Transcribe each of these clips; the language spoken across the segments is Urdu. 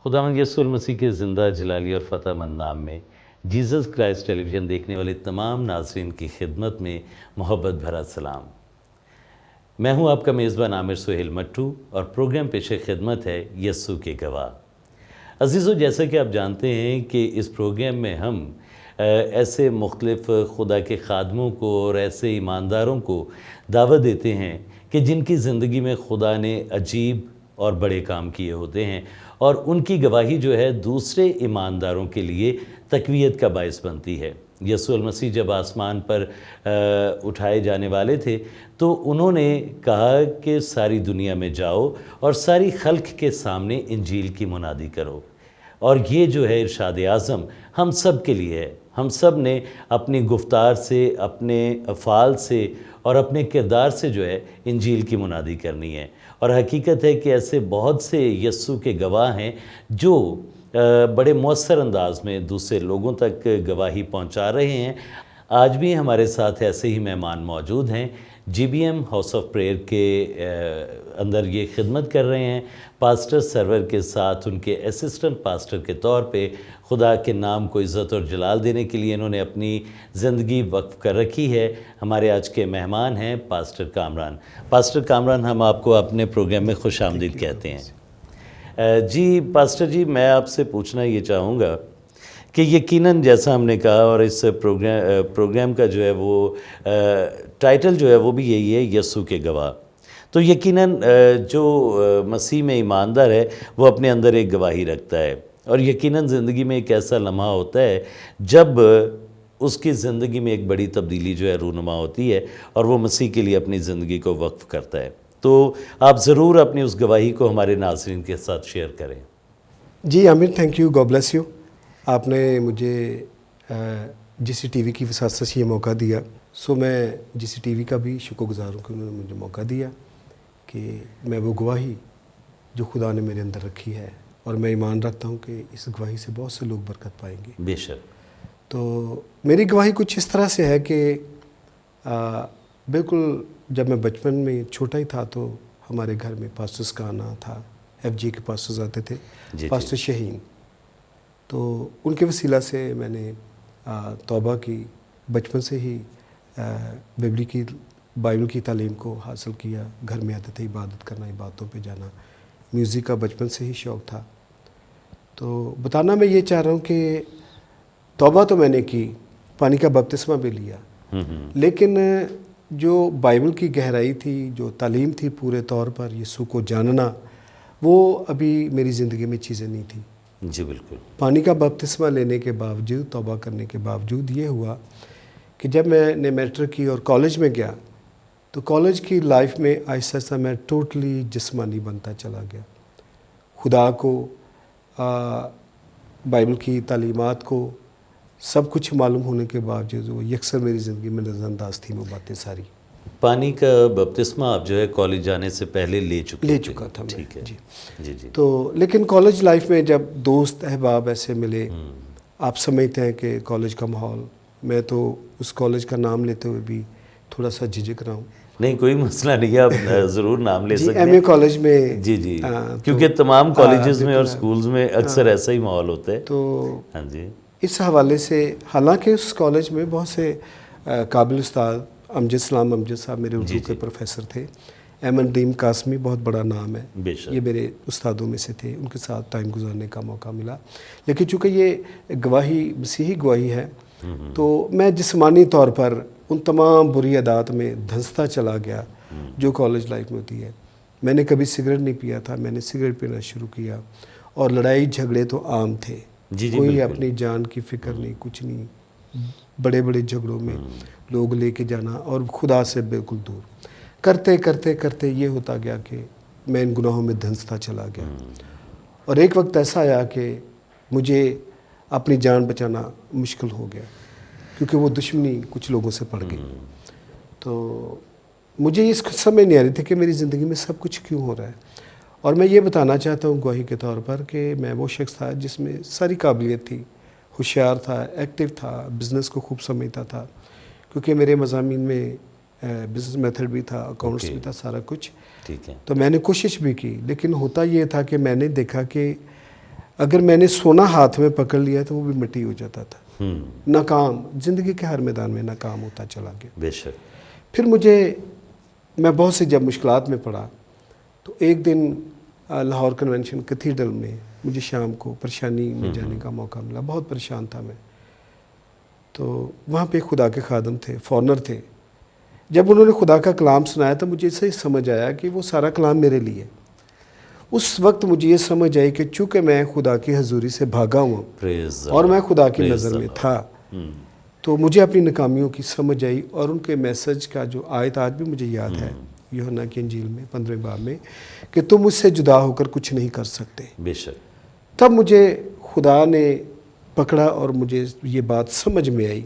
خداوند یسوع المسیح کے زندہ جلالی اور فتح مند نام میں جیزس کرائسٹ ٹیلی ویژن دیکھنے والے تمام ناظرین کی خدمت میں محبت بھرا سلام۔ میں ہوں آپ کا میزبان عامر سہیل مٹو اور پروگرام پیش خدمت ہے یسوع کے گواہ۔ عزیزو، جیسا کہ آپ جانتے ہیں کہ اس پروگرام میں ہم ایسے مختلف خدا کے خادموں کو اور ایسے ایمانداروں کو دعوت دیتے ہیں کہ جن کی زندگی میں خدا نے عجیب اور بڑے کام کیے ہوتے ہیں، اور ان کی گواہی جو ہے دوسرے ایمانداروں کے لیے تقویت کا باعث بنتی ہے۔ یسوع المسیح جب آسمان پر اٹھائے جانے والے تھے تو انہوں نے کہا کہ ساری دنیا میں جاؤ اور ساری خلق کے سامنے انجیل کی منادی کرو، اور یہ جو ہے ارشاد اعظم ہم سب کے لیے ہے۔ ہم سب نے اپنی گفتار سے، اپنے افعال سے اور اپنے کردار سے جو ہے انجیل کی منادی کرنی ہے، اور حقیقت ہے کہ ایسے بہت سے یسوع کے گواہ ہیں جو بڑے مؤثر انداز میں دوسرے لوگوں تک گواہی پہنچا رہے ہیں۔ آج بھی ہمارے ساتھ ایسے ہی مہمان موجود ہیں۔ G B M house of prayer کے اندر یہ خدمت کر رہے ہیں، پاسٹر سرور کے ساتھ ان کے اسسٹنٹ پاسٹر کے طور پہ خدا کے نام کو عزت اور جلال دینے کے لیے انہوں نے اپنی زندگی وقف کر رکھی ہے۔ ہمارے آج کے مہمان ہیں پاسٹر کامران۔ پاسٹر کامران، ہم آپ کو اپنے پروگرام میں خوش آمدید کہتے ہیں۔ جی پاسٹر جی، میں آپ سے پوچھنا یہ چاہوں گا کہ یقیناً جیسا ہم نے کہا، اور اس پروگرام کا جو ہے وہ ٹائٹل جو ہے وہ بھی یہی ہے، یسوع کے گواہ۔ تو یقیناً جو مسیح میں ایماندار ہے وہ اپنے اندر ایک گواہی رکھتا ہے، اور یقیناً زندگی میں ایک ایسا لمحہ ہوتا ہے جب اس کی زندگی میں ایک بڑی تبدیلی جو ہے رونما ہوتی ہے، اور وہ مسیح کے لیے اپنی زندگی کو وقف کرتا ہے۔ تو آپ ضرور اپنی اس گواہی کو ہمارے ناظرین کے ساتھ شیئر کریں۔ جی Aamir, thank you, God bless you. آپ نے مجھے جی سی ٹی وی کی وساطت سے یہ موقع دیا، سو میں جی سی ٹی وی کا بھی شکر گزار ہوں کہ انہوں نے مجھے موقع دیا کہ میں وہ گواہی جو خدا نے میرے اندر رکھی ہے، اور میں ایمان رکھتا ہوں کہ اس گواہی سے بہت سے لوگ برکت پائیں گے۔ بے شک۔ تو میری گواہی کچھ اس طرح سے ہے کہ بالکل جب میں بچپن میں چھوٹا ہی تھا تو ہمارے گھر میں پاسٹرز کا آنا تھا، ایف جی کے پاسٹرز آتے تھے، پاسٹر شہین۔ تو ان کے وسیلہ سے میں نے توبہ کی، بچپن سے ہی بائبل کی تعلیم کو حاصل کیا، گھر میں آتے تھے عبادت کرنا، عبادتوں پہ جانا، میوزک کا بچپن سے ہی شوق تھا۔ تو بتانا میں یہ چاہ رہا ہوں کہ توبہ تو میں نے کی، پانی کا بپتسمہ بھی لیا، لیکن جو بائبل کی گہرائی تھی، جو تعلیم تھی پورے طور پر یسوع کو جاننا، وہ ابھی میری زندگی میں چیزیں نہیں تھیں۔ جی بالکل۔ پانی کا بپتسمہ لینے کے باوجود، توبہ کرنے کے باوجود یہ ہوا کہ جب میں نے میٹرک کی اور کالج میں گیا تو کالج کی لائف میں آہستہ آہستہ میں ٹوٹلی جسمانی بنتا چلا گیا۔ خدا کو، بائبل کی تعلیمات کو، سب کچھ معلوم ہونے کے باوجود وہ یکسر میری زندگی میں نظر انداز تھی وہ باتیں ساری۔ پانی کا بپتسمہ آپ جو ہے کالج جانے سے پہلے لے چکا تھا میں۔ ٹھیک ہے جی جی۔ تو لیکن کالج لائف میں جب دوست احباب ایسے ملے، آپ سمجھتے ہیں کہ کالج کا ماحول، میں تو اس کالج کا نام لیتے ہوئے بھی تھوڑا سا جھجک رہا ہوں۔ نہیں، کوئی مسئلہ نہیں ہے، آپ ضرور نام لے سکتے ہیں۔ ایم اے کالج میں، جی جی، کیونکہ تمام کالجز میں اور سکولز میں اکثر ایسا ہی ماحول ہوتا ہے۔ تو ہاں جی، اس حوالے سے حالانکہ اس کالج میں بہت سے قابل استاد، امجد سلام امجد صاحب میرے اردو کے پروفیسر تھے، احمد ڈیم قاسمی بہت بڑا نام ہے، یہ میرے استادوں میں سے تھے، ان کے ساتھ ٹائم گزارنے کا موقع ملا۔ لیکن چونکہ یہ گواہی مسیحی گواہی ہے، تو میں جسمانی طور پر ان تمام بری عادات میں دھنستا چلا گیا جو کالج لائف میں ہوتی ہے۔ میں نے کبھی سگریٹ نہیں پیا تھا، میں نے سگریٹ پینا شروع کیا، اور لڑائی جھگڑے تو عام تھے، کوئی اپنی جان کی فکر نہیں، کچھ نہیں، بڑے بڑے جھگڑوں میں لوگ لے کے جانا، اور خدا سے بالکل دور۔ کرتے کرتے کرتے یہ ہوتا گیا کہ میں ان گناہوں میں دھنستا چلا گیا، اور ایک وقت ایسا آیا کہ مجھے اپنی جان بچانا مشکل ہو گیا، کیونکہ وہ دشمنی کچھ لوگوں سے پڑ گئی۔ تو مجھے یہ سمجھ نہیں آ رہی تھی کہ میری زندگی میں سب کچھ کیوں ہو رہا ہے، اور میں یہ بتانا چاہتا ہوں گواہی کے طور پر کہ میں وہ شخص تھا جس میں ساری قابلیت تھی، ہوشیار تھا، ایکٹیو تھا، بزنس کو خوب سمجھتا تھا، کیونکہ میرے مضامین میں بزنس میتھڈ بھی تھا، اکاؤنٹس بھی تھا، سارا کچھ۔ ٹھیک ہے۔ تو میں نے کوشش بھی کی، لیکن ہوتا یہ تھا کہ میں نے دیکھا کہ اگر میں نے سونا ہاتھ میں پکڑ لیا تو وہ بھی مٹی ہو جاتا تھا. ناکام، زندگی کے ہر میدان میں ناکام ہوتا چلا گیا. بے شک. پھر میں بہت سے جب مشکلات میں پڑا تو ایک دن لاہور کنونشن کیتھیڈرل میں مجھے شام کو پریشانی میں جانے کا موقع ملا. بہت پریشان تھا میں. تو وہاں پہ خدا کے خادم تھے، فارنر تھے. جب انہوں نے خدا کا کلام سنایا تو مجھے اسے سمجھ آیا کہ وہ سارا کلام میرے لیے. اس وقت مجھے یہ سمجھ آئی کہ چونکہ میں خدا کی حضوری سے بھاگا ہوں اور میں خدا کی نظر میں تھا، تو مجھے اپنی ناکامیوں کی سمجھ آئی. اور ان کے میسج کا جو آیت آج بھی مجھے یاد ہے یوحنا کی انجیل میں 15 باب میں کہ تم مجھ سے جدا ہو کر کچھ نہیں کر سکتے. بے شک. تب مجھے خدا نے پکڑا اور مجھے یہ بات سمجھ میں آئی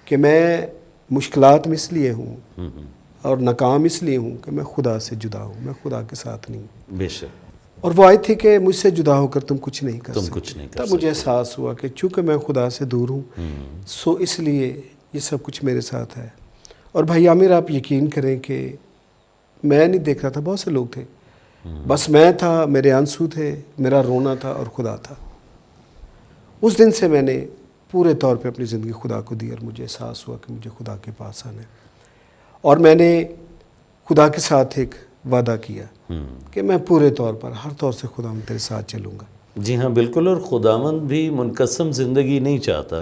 کہ میں مشکلات میں اس لیے ہوں اور ناکام اس لیے ہوں کہ میں خدا سے جدا ہوں، میں خدا کے ساتھ نہیں ہوں. بے شک. اور وہ آیت تھی کہ مجھ سے جدا ہو کر تم کچھ نہیں کر سکتے. کچھ نہیں کر تب مجھے احساس ہوا کہ چونکہ میں خدا سے دور ہوں سو اس لیے یہ سب کچھ میرے ساتھ ہے. اور بھائی عامر آپ یقین کریں کہ میں نہیں دیکھ رہا تھا، بہت سے لوگ تھے، بس میں تھا، میرے آنسو تھے، میرا رونا تھا اور خدا تھا. اس دن سے میں نے پورے طور پہ اپنی زندگی خدا کو دی اور مجھے احساس ہوا کہ مجھے خدا کے پاس آنا ہے. اور میں نے خدا کے ساتھ ایک وعدہ کیا کہ میں پورے طور پر ہر طور سے خدا میں تیرے ساتھ چلوں گا. جی ہاں بالکل. اور خداوند بھی منقسم زندگی نہیں چاہتا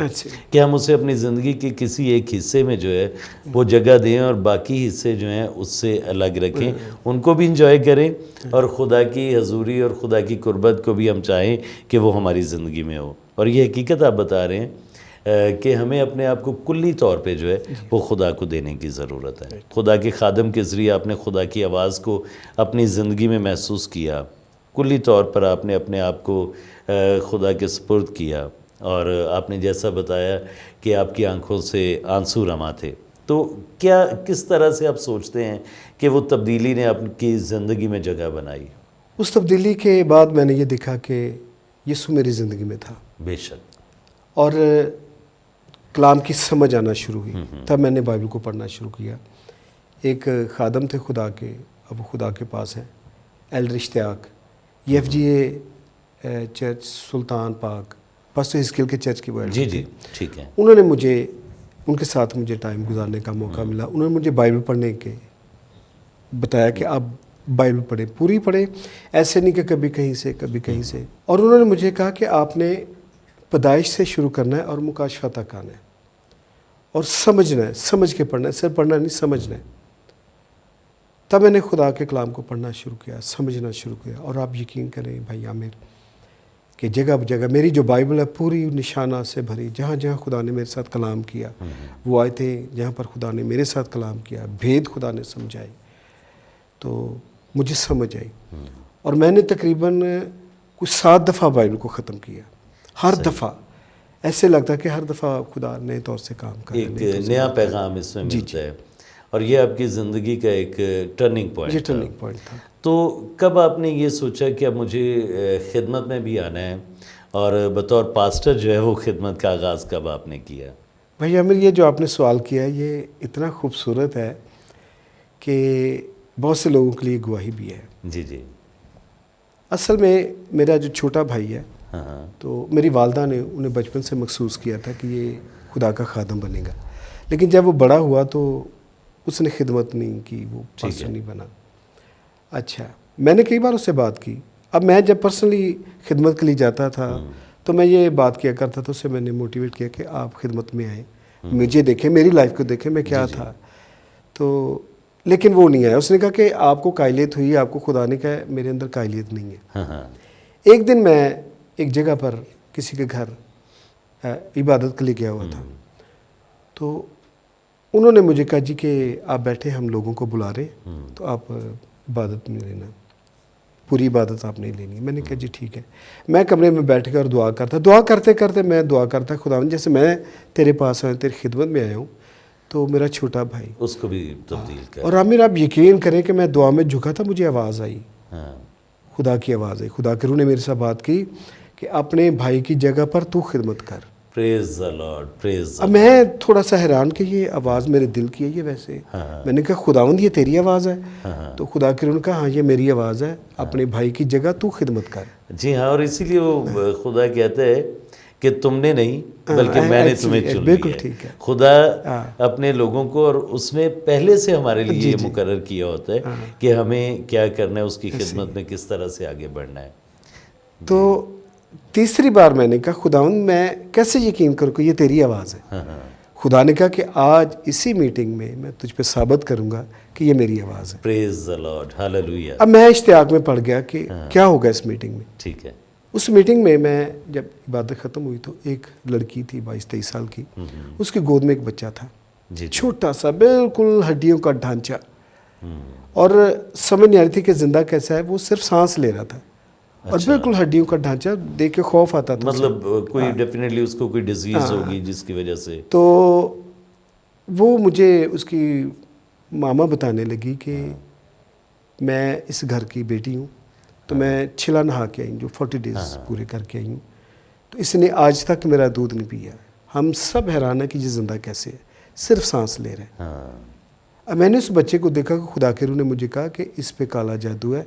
کہ ہم اسے اپنی زندگی کے کسی ایک حصے میں جو ہے وہ جگہ دیں اور باقی حصے جو ہیں اس سے الگ رکھیں، ان کو بھی انجوائے کریں اور خدا کی حضوری اور خدا کی قربت کو بھی ہم چاہیں کہ وہ ہماری زندگی میں ہو. اور یہ حقیقت آپ بتا رہے ہیں کہ ہمیں اپنے آپ کو کلی طور پہ جو ہے وہ خدا کو دینے کی ضرورت ہے. خدا کے خادم کے ذریعے آپ نے خدا کی آواز کو اپنی زندگی میں محسوس کیا، کلی طور پر آپ نے اپنے آپ کو خدا کے سپرد کیا. اور آپ نے جیسا بتایا کہ آپ کی آنکھوں سے آنسو رواں تھے. تو کس طرح سے آپ سوچتے ہیں کہ وہ تبدیلی نے آپ کی زندگی میں جگہ بنائی؟ اس تبدیلی کے بعد میں نے یہ دیکھا کہ یسوع میری زندگی میں تھا. بے شک. اور کلام کی سمجھ آنا شروع ہوئی. تب میں نے بائبل کو پڑھنا شروع کیا. ایک خادم تھے خدا کے، اب وہ خدا کے پاس ہیں، ایلڈر اشتیاق، EFGA چرچ سلطان پاک، پاسٹر ہزقیل کے چرچ کی وہ ایلڈر جی ٹھیک ہے. انہوں نے ان کے ساتھ مجھے ٹائم گزارنے کا موقع ملا. انہوں نے مجھے بائبل پڑھنے کے بتایا کہ آپ بائبل پڑھیں، پوری پڑھیں، ایسے نہیں کہ کبھی کہیں سے کبھی کہیں سے. اور انہوں نے مجھے کہا کہ آپ نے پیدائش سے شروع کرنا ہے اور مکاشفہ تک آنا ہے اور سمجھنا ہے، سمجھ کے پڑھنا ہے، صرف پڑھنا نہیں سمجھنا ہے. تب میں نے خدا کے کلام کو پڑھنا شروع کیا، سمجھنا شروع کیا. اور آپ یقین کریں بھائی عامر کہ جگہ جگہ میری جو بائبل ہے پوری نشانات سے بھری، جہاں جہاں خدا نے میرے ساتھ کلام کیا وہ آیتیں جہاں پر خدا نے میرے ساتھ کلام کیا، بھید خدا نے سمجھائی تو مجھے سمجھ آئی. اور میں نے تقریباً کچھ 7 دفعہ بائبل کو ختم کیا. ہر دفعہ ایسے لگتا ہے کہ ہر دفعہ خدا نئے طور سے کام کر رہا ہے، ایک نیا پیغام اس میں ملتا ہے. اور یہ آپ کی زندگی کا ایک ٹرننگ پوائنٹ تھا. ٹرننگ پوائنٹ تھا. تو کب آپ نے یہ سوچا کہ اب مجھے خدمت میں بھی آنا ہے اور بطور پاسٹر جو ہے وہ خدمت کا آغاز کب آپ نے کیا؟ بھائی عامر یہ جو آپ نے سوال کیا یہ اتنا خوبصورت ہے کہ بہت سے لوگوں کے لیے گواہی بھی ہے. جی. اصل میں میرا جو چھوٹا بھائی ہے تو میری والدہ نے انہیں بچپن سے محسوس کیا تھا کہ یہ خدا کا خادم بنے گا. لیکن جب وہ بڑا ہوا تو اس نے خدمت نہیں کی، وہ پاسٹر نہیں بنا. اچھا، میں نے کئی بار اس سے بات کی. اب میں جب پرسنلی خدمت کے لیے جاتا تھا تو میں یہ بات کیا کرتا تھا، اس سے میں نے موٹیویٹ کیا کہ آپ خدمت میں آئیں، مجھے دیکھیں، میری لائف کو دیکھیں میں کیا تھا. تو لیکن وہ نہیں آیا. اس نے کہا کہ آپ کو قائلیت ہوئی، آپ کو خدا نے کہا میرے اندر قائلیت نہیں ہے. ایک دن میں ایک جگہ پر کسی کے گھر عبادت کے لیے گیا ہوا تھا تو انہوں نے مجھے کہا جی کہ آپ بیٹھے، ہم لوگوں کو بلا رہے ہیں تو آپ عبادت میں لینا، پوری عبادت آپ نہیں لینی. میں نے کہا جی ٹھیک ہے. میں کمرے میں بیٹھ کر دعا کرتا، دعا کرتے کرتے میں دعا کرتا خدا جیسے میں تیرے پاس آیا، تیری خدمت میں آیا ہوں، تو میرا چھوٹا بھائی اس کو بھی تبدیل کر. اور عامر آپ یقین کریں کہ میں دعا میں جھکا تھا، مجھے آواز آئی، خدا کی آواز آئی. خدا کے روح نے میرے ساتھ بات کی کہ اپنے بھائی کی جگہ پر تو خدمت کر. پریز دی لارڈ، پریز۔ اب میں تھوڑا سا حیران کہ یہ آواز میرے دل کی ہے یہ ویسے، میں نے کہا خداوند یہ تیری آواز ہے؟ تو خدا کے نے کہا ہاں یہ میری آواز ہے، اپنے بھائی کی جگہ تو خدمت کر۔ جی ہاں، اور اسی لیے وہ خدا کہتا ہے کہ تم نے نہیں بلکہ میں نے تمہیں چن لیا۔ بالکل ٹھیک ہے۔ خدا اپنے لوگوں کو، اور اس نے پہلے سے ہمارے لیے یہ مقرر کیا ہوتا ہے کہ ہمیں کیا کرنا ہے، اس کی خدمت میں کس طرح سے آگے بڑھنا ہے۔ تو تیسری بار میں نے کہا خداوند میں کیسے یقین کروں کہ یہ تیری آواز ہے؟ خدا نے کہا کہ آج اسی میٹنگ میں تجھ پہ ثابت کروں گا کہ یہ میری آواز ہے۔ پریز دی لارڈ، ہاللویہ۔ اب میں اشتیاق میں پڑ گیا کہ کیا ہوگا اس میٹنگ میں۔ ٹھیک ہے۔ اس میٹنگ میں جب عبادت ختم ہوئی تو ایک لڑکی تھی 22-23 سال کی، اس کی گود میں ایک بچہ تھا، چھوٹا سا بالکل ہڈیوں کا ڈھانچہ، اور سمجھ نہیں آ رہی تھی کہ زندہ کیسا ہے، وہ صرف سانس لے رہا تھا اور بالکل ہڈیوں کا ڈھانچہ، دیکھ کے خوف آتا تھا۔ مطلب کوئی ڈیفینیٹلی اس کو کوئی ڈیزیز ہوگی جس کی وجہ سے۔ تو وہ مجھے اس کی ماما بتانے لگی کہ میں اس گھر کی بیٹی ہوں، تو میں چھلا نہا کے آئی ہوں، جو 40 ڈیز پورے کر کے آئی ہوں، تو اس نے آج تک میرا دودھ نہیں پیا۔ ہم سب حیران ہیں کہ یہ زندہ کیسے ہے، صرف سانس لے رہے ہیں۔ اب میں نے اس بچے کو دیکھا کہ خدا کے روح نے مجھے کہا کہ اس پہ کالا جادو ہے،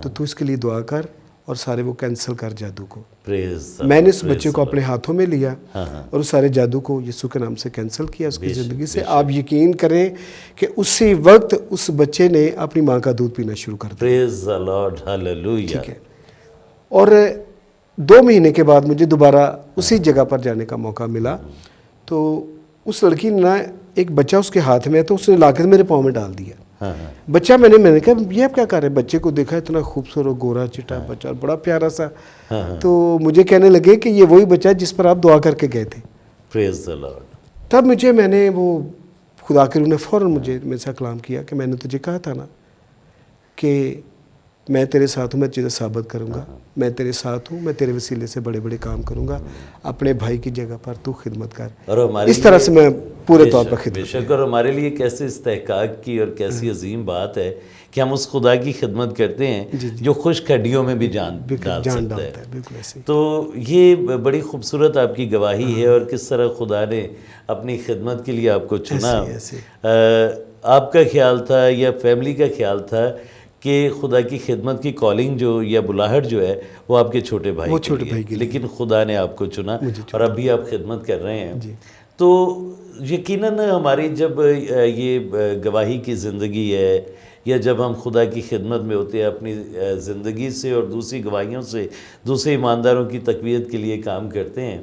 تو اس کے لیے دعا کر اور سارے وہ کینسل کر جادو کو۔ میں نے اس بچے کو اپنے ہاتھوں میں لیا اور اس سارے جادو کو یسوع کے نام سے کینسل کیا اس کی زندگی سے۔ آپ یقین کریں کہ اسی وقت اس بچے نے اپنی ماں کا دودھ پینا شروع کر دیا۔ پریز دی لارڈ، ہاللویہ۔ ٹھیک ہے۔ اور 2 مہینے کے بعد مجھے دوبارہ اسی جگہ پر جانے کا موقع ملا، تو اس لڑکی نے ایک بچہ اس کے ہاتھ میں ہے، تو اس نے لا کے میرے پاؤں میں ڈال دیا بچہ۔ میں نے کہا یہ آپ کیا کر رہے ہیں؟ بچے کو دیکھا، اتنا خوبصورت گورا چٹا بچہ، بڑا پیارا سا۔ تو مجھے کہنے لگے کہ یہ وہی بچہ جس پر آپ دعا کر کے گئے تھے۔ پریز دی لارڈ۔ تب میں نے وہ خدا کے روح نے فوراً مجھے میرے سے کلام کیا کہ میں نے تجھے کہا تھا نا کہ میں تیرے ساتھ ہوں، میں تجھے ثابت کروں گا، میں تیرے ساتھ ہوں، میں تیرے وسیلے سے بڑے بڑے کام کروں گا، اپنے بھائی کی جگہ پر تو خدمت کر۔ اور ہمارے اس طرح سے میں پورے طور پر بے خدمت۔ شک، اور ہمارے لیے کیسے استحقاق کی اور کیسی عظیم بات ہے کہ ہم اس خدا کی خدمت کرتے ہیں جو خشک ہڈیوں میں بھی جان ڈال سکتا ہے۔ بالکل ایسے۔ تو یہ بڑی خوبصورت آپ کی گواہی ہے، اور کس طرح خدا نے اپنی خدمت کے لیے آپ کو چنا۔ آپ کا خیال تھا یا فیملی کا خیال تھا کہ خدا کی خدمت کی کالنگ جو یا بلاہٹ جو ہے وہ آپ کے چھوٹے بھائی کے لیے، لیکن خدا نے آپ کو چنا اور ابھی آپ خدمت کر رہے ہیں۔ تو یقیناً ہماری جب یہ گواہی کی زندگی ہے، یا جب ہم خدا کی خدمت میں ہوتے ہیں، اپنی زندگی سے اور دوسری گواہیوں سے دوسرے ایمانداروں کی تقویت کے لیے کام کرتے ہیں،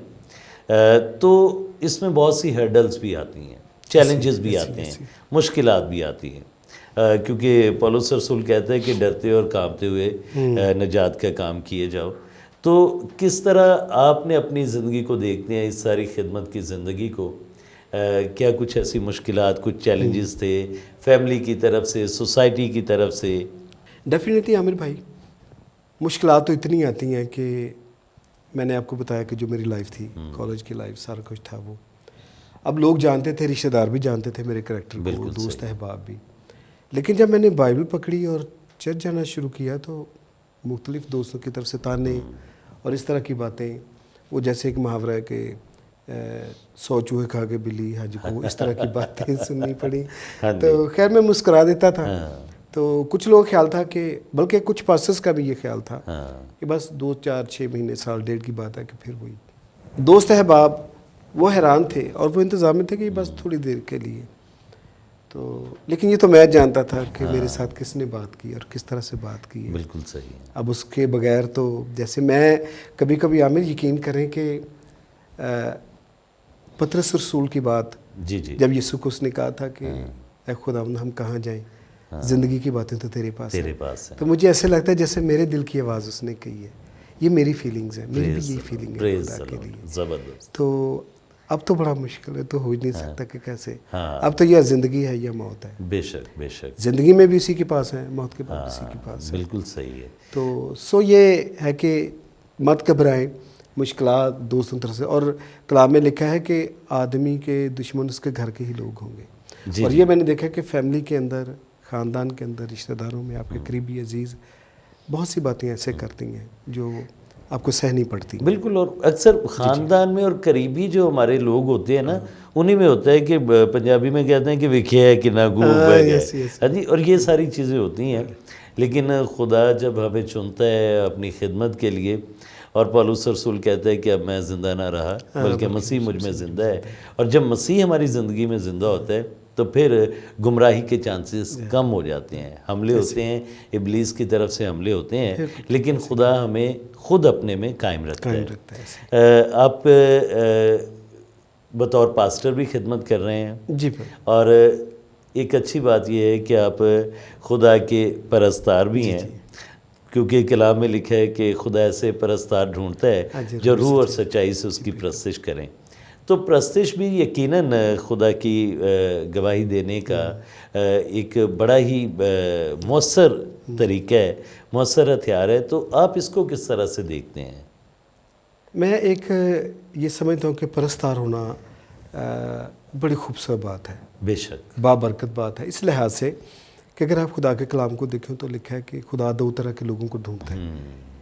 تو اس میں بہت سی ہرڈلز بھی آتی ہیں، چیلنجز بھی آتے ہیں، مشکلات بھی آتی ہیں، کیونکہ پولس رسول کہتا ہے کہ ڈرتے اور کانپتے ہوئے نجات کا کام کیے جاؤ۔ تو کس طرح آپ نے اپنی زندگی کو دیکھتے ہیں، اس ساری خدمت کی زندگی کو؟ کیا کچھ ایسی مشکلات، کچھ چیلنجز تھے فیملی کی طرف سے، سوسائٹی کی طرف سے؟ ڈیفینیٹلی عامر بھائی، مشکلات تو اتنی آتی ہیں کہ میں نے آپ کو بتایا کہ جو میری لائف تھی، کالج کی لائف، سارا کچھ تھا وہ اب لوگ جانتے تھے، رشتہ دار بھی جانتے تھے میرے کریکٹر کو، دوست احباب بھی۔ لیکن جب میں نے بائبل پکڑی اور چرچ جانا شروع کیا تو مختلف دوستوں کی طرف سے تانے اور اس طرح کی باتیں، وہ جیسے ایک محاورہ ہے کہ 100 چوہے کھا کے بلی حج کو، اس طرح کی باتیں سننی پڑی۔ تو خیر میں مسکرا دیتا تھا۔ تو کچھ لوگ خیال تھا کہ، بلکہ کچھ پاسٹرز کا بھی یہ خیال تھا کہ بس 2 4 6 مہینے سال ڈیڑھ کی بات ہے کہ پھر وہی۔ دوست احباب وہ حیران تھے اور وہ انتظام میں تھے کہ بس تھوڑی دیر کے لیے۔ تو لیکن یہ تو میں جانتا تھا کہ میرے ساتھ کس نے بات کی اور کس طرح سے بات کی ہے۔ بالکل صحیح ہے۔ اب اس کے بغیر تو جیسے میں کبھی کبھی عامر یقین کریں کہ پطرس رسول کی بات، جب یسوع کو اس نے کہا تھا کہ اے خداوند ہم کہاں جائیں، زندگی کی باتیں تو تیرے پاس ہیں، تو مجھے ایسے لگتا ہے جیسے میرے دل کی آواز اس نے کہی ہے۔ یہ میری فیلنگز ہیں، میری بھی یہی فیلنگ ہے خدا کے لیے۔ زبردست۔ تو اب تو بڑا مشکل ہے، تو ہو ہی نہیں سکتا کہ کیسے، اب تو یہ زندگی ہے یا موت ہے۔ بے شک بے شک، زندگی میں بھی اسی کے پاس ہے، موت کے بعد اسی کے پاس ہے۔ بالکل صحیح ہے۔ تو یہ ہے کہ مت گھبرائیں، مشکلات دوستوں طرف سے، اور کلام میں لکھا ہے کہ آدمی کے دشمن اس کے گھر کے ہی لوگ ہوں گے۔ اور یہ میں نے دیکھا کہ فیملی کے اندر، خاندان کے اندر، رشتہ داروں میں، آپ کے قریبی عزیز بہت سی باتیں ایسے کرتی ہیں جو آپ کو سہنی پڑتی. بالکل. اور اکثر خاندان میں اور قریبی جو ہمارے لوگ ہوتے ہیں نا انہی میں ہوتا ہے کہ پنجابی میں کہتے ہیں کہ وکھیا ہے کہ نہ گو بہ گئے. ہاں جی. اور یہ ساری چیزیں ہوتی ہیں. لیکن خدا جب ہمیں چنتا ہے اپنی خدمت کے لیے، اور پولس رسول کہتا ہے کہ اب میں زندہ نہ رہا بلکہ مسیح مجھ میں زندہ ہے، اور جب مسیح ہماری زندگی میں زندہ ہوتا ہے تو پھر گمراہی کے چانسز کم ہو جاتے ہیں. حملے ہوتے ہیں، ابلیس کی طرف سے حملے ہوتے ہیں، لیکن خدا ہمیں خود اپنے میں قائم رکھتا ہے. آپ بطور پاسٹر بھی خدمت کر رہے ہیں. جی. اور ایک اچھی بات یہ ہے کہ آپ خدا کے پرستار بھی ہیں، کیونکہ کلام میں لکھا ہے کہ خدا ایسے پرستار ڈھونڈتا ہے جو روح اور سچائی سے اس کی پرستش کریں. تو پرستش بھی یقیناً خدا کی گواہی دینے کا ایک بڑا ہی مؤثر طریقہ ہے، مؤثر ہتھیار ہے. تو آپ اس کو کس طرح سے دیکھتے ہیں؟ میں ایک یہ سمجھتا ہوں کہ پرستار ہونا بڑی خوبصورت بات ہے. بے شک. بابرکت بات ہے اس لحاظ سے کہ اگر آپ خدا کے کلام کو دیکھیں تو لکھا ہے کہ خدا دو طرح کے لوگوں کو ڈھونڈتا ہے.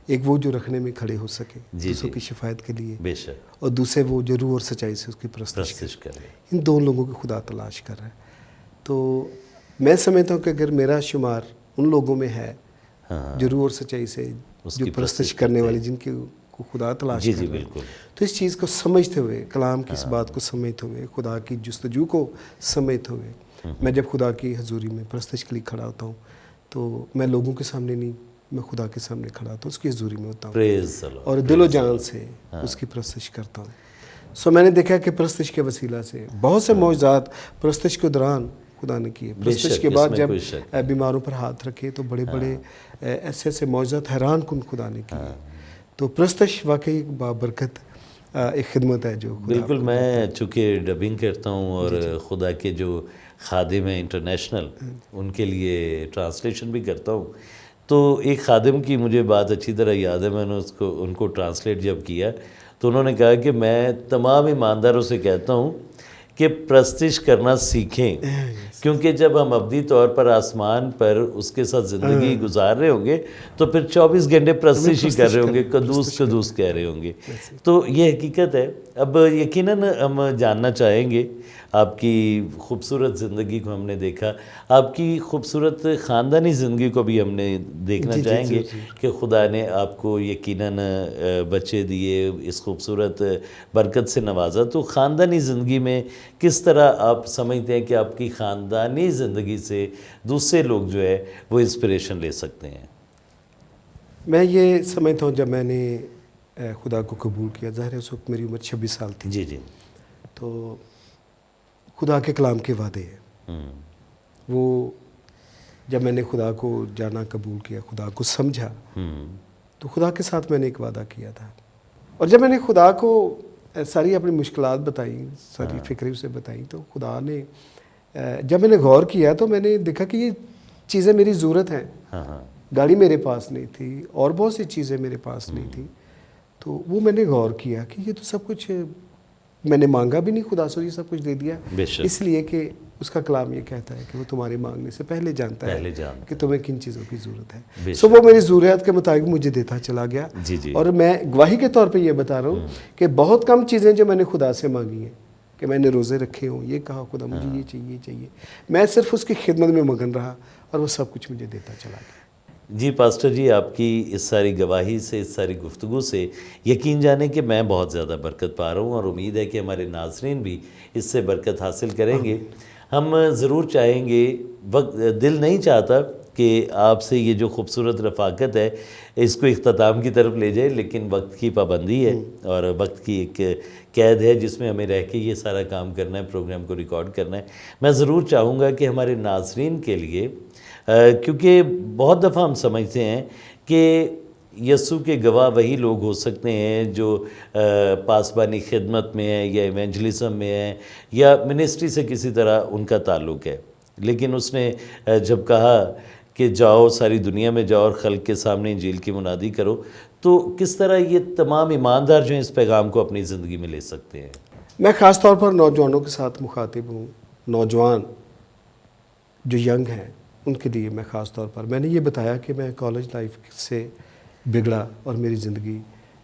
ایک وہ جو رکھنے میں کھڑے ہو سکے دوسروں کی شفاعت کے لیے، بے شک. اور دوسرے وہ جو روح اور سچائی سے اس کی پرستش کرے. ان دو لوگوں کو خدا تلاش کر رہا ہے. تو میں سمجھتا ہوں کہ اگر میرا شمار ان لوگوں میں ہے جو روح اور سچائی سے جو پرستش کرنے والے، جن کے کو خدا تلاش کر رہا ہے، تو اس چیز کو سمجھتے ہوئے، کلام کی اس بات کو سمجھتے ہوئے، خدا کی جستجو کو سمجھتے ہوئے، میں جب خدا کی حضوری میں پرستش کے لیے کھڑا ہوتا ہوں تو میں لوگوں کے سامنے نہیں، میں خدا کے سامنے کھڑا ہوتا ہوں، اس کی حضوری میں ہوتا ہوں اور دل و جان سے اس کی پرستش کرتا ہوں. میں نے دیکھا کہ پرستش کے وسیلہ سے بہت سے معجزات پرستش کے دوران خدا نے کیے. پرستش کے بعد جب بیماروں پر ہاتھ رکھے تو بڑے بڑے ایسے ایسے معجزات حیران کن خدا نے کیے. تو پرستش واقعی ایک بابرکت ایک خدمت ہے جو بالکل. میں چونکہ ڈبنگ کرتا ہوں اور خدا کے جو خادم ہیں انٹرنیشنل ان کے لیے ٹرانسلیشن بھی کرتا ہوں، تو ایک خادم کی مجھے بات اچھی طرح یاد ہے. میں نے ان کو ٹرانسلیٹ جب کیا تو انہوں نے کہا کہ میں تمام ایمانداروں سے کہتا ہوں کہ پرستش کرنا سیکھیں، کیونکہ جب ہم ابدی طور پر آسمان پر اس کے ساتھ زندگی گزار رہے ہوں گے تو پھر 24 گھنٹے پرستش ہی کر رہے ہوں گے، قدوس قدوس کہہ رہے ہوں گے. تو یہ حقیقت ہے. اب یقیناً ہم جاننا چاہیں گے، آپ کی خوبصورت زندگی کو ہم نے دیکھا، آپ کی خوبصورت خاندانی زندگی کو بھی ہم نے دیکھنا چاہیں گے کہ خدا نے آپ کو یقیناً بچے دیے، اس خوبصورت برکت سے نوازا. تو خاندانی زندگی میں کس طرح آپ سمجھتے ہیں کہ آپ کی خاندانی زندگی سے دوسرے لوگ جو ہے وہ انسپریشن لے سکتے ہیں؟ میں یہ سمجھتا ہوں جب میں نے خدا کو قبول کیا، ظاہر ہے اس وقت میری عمر 26 سال تھی. جی. تو خدا کے کلام کے وعدے ہیں، وہ جب میں نے خدا کو جانا قبول کیا، خدا کو سمجھا، تو خدا کے ساتھ میں نے ایک وعدہ کیا تھا. اور جب میں نے خدا کو ساری اپنی مشکلات بتائیں، ساری فکریں اسے بتائیں، تو خدا نے جب میں نے غور کیا تو میں نے دیکھا کہ یہ چیزیں میری ضرورت ہیں. گاڑی میرے پاس نہیں تھی اور بہت سی چیزیں میرے پاس نہیں تھی. تو وہ میں نے غور کیا کہ یہ تو سب کچھ میں نے مانگا بھی نہیں، خدا سے یہ سب کچھ دے دیا، اس لیے کہ اس کا کلام یہ کہتا ہے کہ وہ تمہارے مانگنے سے پہلے جانتا ہے کہ تمہیں کن چیزوں کی ضرورت ہے. سو وہ میری ضروریات کے مطابق مجھے دیتا چلا گیا. اور میں گواہی کے طور پہ یہ بتا رہا ہوں کہ بہت کم چیزیں جو میں نے خدا سے مانگی ہیں، کہ میں نے روزے رکھے ہوں، یہ کہا خدا مجھے یہ چاہیے چاہیے، میں صرف اس کی خدمت میں مگن رہا اور وہ سب کچھ مجھے دیتا چلا گیا. جی پاسٹر جی، آپ کی اس ساری گواہی سے، اس ساری گفتگو سے یقین جانے کہ میں بہت زیادہ برکت پا رہا ہوں، اور امید ہے کہ ہمارے ناظرین بھی اس سے برکت حاصل کریں گے. ہم ضرور چاہیں گے، وقت دل نہیں چاہتا کہ آپ سے یہ جو خوبصورت رفاقت ہے اس کو اختتام کی طرف لے جائے، لیکن وقت کی پابندی ہے اور وقت کی ایک قید ہے جس میں ہمیں رہ کے یہ سارا کام کرنا ہے، پروگرام کو ریکارڈ کرنا ہے. میں ضرور چاہوں گا کہ ہمارے ناظرین کے لیے، کیونکہ بہت دفعہ ہم سمجھتے ہیں کہ یسوع کے گواہ وہی لوگ ہو سکتے ہیں جو پاسبانی خدمت میں ہیں یا ایونجلزم میں ہیں یا منسٹری سے کسی طرح ان کا تعلق ہے. لیکن اس نے جب کہا کہ جاؤ ساری دنیا میں جاؤ اور خلق کے سامنے انجیل کی منادی کرو، تو کس طرح یہ تمام ایماندار جو ہیں اس پیغام کو اپنی زندگی میں لے سکتے ہیں؟ میں خاص طور پر نوجوانوں کے ساتھ مخاطب ہوں. نوجوان جو ینگ ہیں ان کے لیے میں خاص طور پر میں نے یہ بتایا کہ میں کالج لائف سے بگڑا اور میری زندگی